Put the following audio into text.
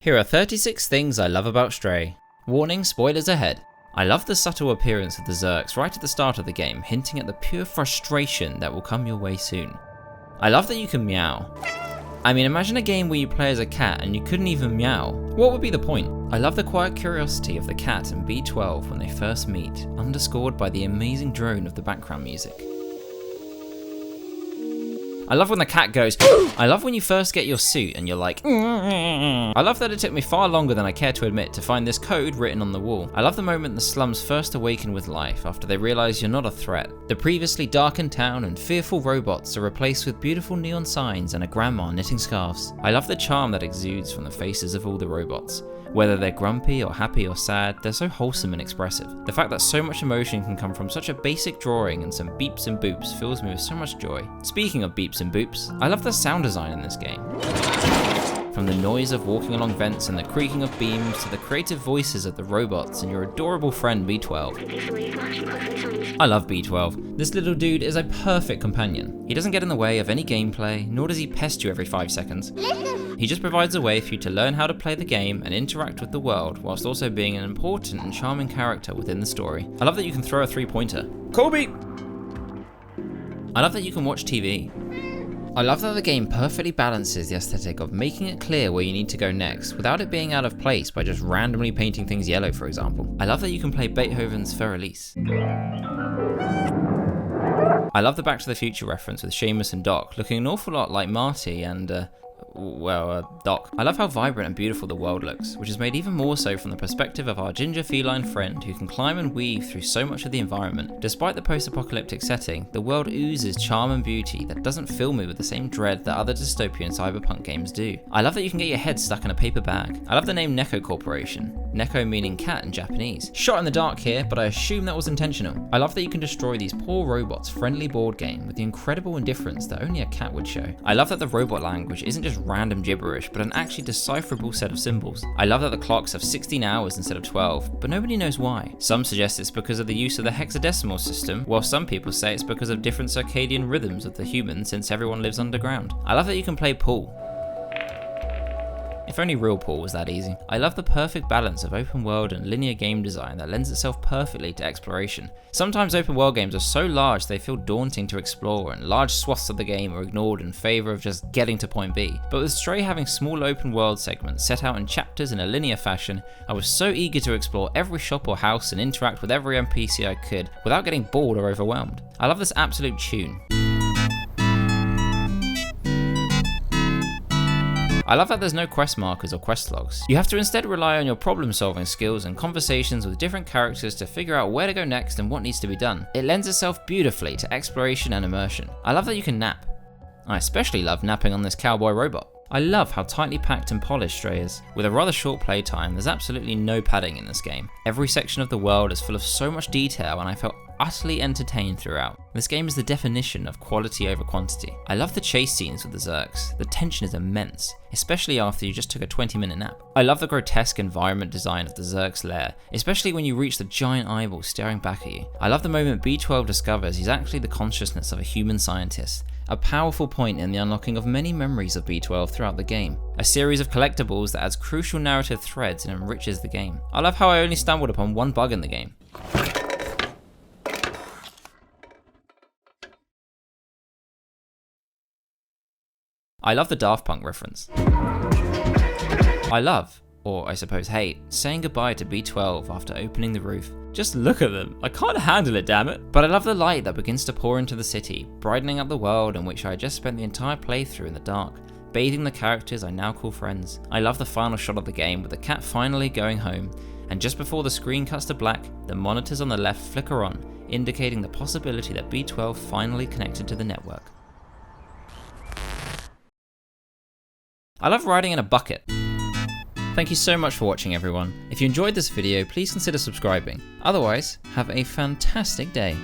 Here are 36 things I love about Stray. Warning, spoilers ahead. I love the subtle appearance of the Zurks right at the start of the game, hinting at the pure frustration that will come your way soon. I love that you can meow. I mean, imagine a game where you play as a cat and you couldn't even meow. What would be the point? I love the quiet curiosity of the cat and B12 when they first meet, underscored by the amazing drone of the background music. I love when the cat goes, I love when you first get your suit and you're like, I love that it took me far longer than I care to admit to find this code written on the wall. I love the moment the slums first awaken with life after they realize you're not a threat. The previously darkened town and fearful robots are replaced with beautiful neon signs and a grandma knitting scarves. I love the charm that exudes from the faces of all the robots. Whether they're grumpy or happy or sad, they're so wholesome and expressive. The fact that so much emotion can come from such a basic drawing and some beeps and boops fills me with so much joy. Speaking of beeps and boops, I love the sound design in this game. From the noise of walking along vents and the creaking of beams to the creative voices of the robots and your adorable friend B12. I love B12. This little dude is a perfect companion. He doesn't get in the way of any gameplay, nor does he pest you every 5 seconds. He just provides a way for you to learn how to play the game and interact with the world, whilst also being an important and charming character within the story. I love that you can throw a 3-pointer. Kobe! I love that you can watch TV. I love that the game perfectly balances the aesthetic of making it clear where you need to go next, without it being out of place by just randomly painting things yellow, for example. I love that you can play Beethoven's Für Elise. I love the Back to the Future reference with Seamus and Doc looking an awful lot like Marty and, Doc. I love how vibrant and beautiful the world looks, which is made even more so from the perspective of our ginger feline friend who can climb and weave through so much of the environment. Despite the post-apocalyptic setting, the world oozes charm and beauty that doesn't fill me with the same dread that other dystopian cyberpunk games do. I love that you can get your head stuck in a paper bag. I love the name Neko Corporation. Neko meaning cat in Japanese. Shot in the dark here, but I assume that was intentional. I love that you can destroy these poor robots' friendly board game with the incredible indifference that only a cat would show. I love that the robot language isn't just random gibberish, but an actually decipherable set of symbols. I love that the clocks have 16 hours instead of 12, but nobody knows why. Some suggest it's because of the use of the hexadecimal system, while some people say it's because of different circadian rhythms of the humans since everyone lives underground. I love that you can play pool. If only real pool was that easy. I love the perfect balance of open world and linear game design that lends itself perfectly to exploration. Sometimes open world games are so large they feel daunting to explore and large swaths of the game are ignored in favour of just getting to point B. But with Stray having small open world segments set out in chapters in a linear fashion, I was so eager to explore every shop or house and interact with every NPC I could without getting bored or overwhelmed. I love this absolute tune. I love that there's no quest markers or quest logs. You have to instead rely on your problem solving skills and conversations with different characters to figure out where to go next and what needs to be done. It lends itself beautifully to exploration and immersion. I love that you can nap. I especially love napping on this cowboy robot. I love how tightly packed and polished Stray is. With a rather short playtime, there's absolutely no padding in this game. Every section of the world is full of so much detail and I felt utterly entertained throughout. This game is the definition of quality over quantity. I love the chase scenes with the Zurks. The tension is immense, especially after you just took a 20-minute nap. I love the grotesque environment design of the Zurks' lair, especially when you reach the giant eyeball staring back at you. I love the moment B12 discovers he's actually the consciousness of a human scientist, a powerful point in the unlocking of many memories of B12 throughout the game. A series of collectibles that adds crucial narrative threads and enriches the game. I love how I only stumbled upon one bug in the game. I love the Daft Punk reference. I love, or I suppose hate, saying goodbye to B12 after opening the roof. Just look at them, I can't handle it, damn it. But I love the light that begins to pour into the city, brightening up the world in which I just spent the entire playthrough in the dark, bathing the characters I now call friends. I love the final shot of the game with the cat finally going home, and just before the screen cuts to black, the monitors on the left flicker on, indicating the possibility that B12 finally connected to the network. I love riding in a bucket. Thank you so much for watching, everyone. If you enjoyed this video, please consider subscribing. Otherwise, have a fantastic day.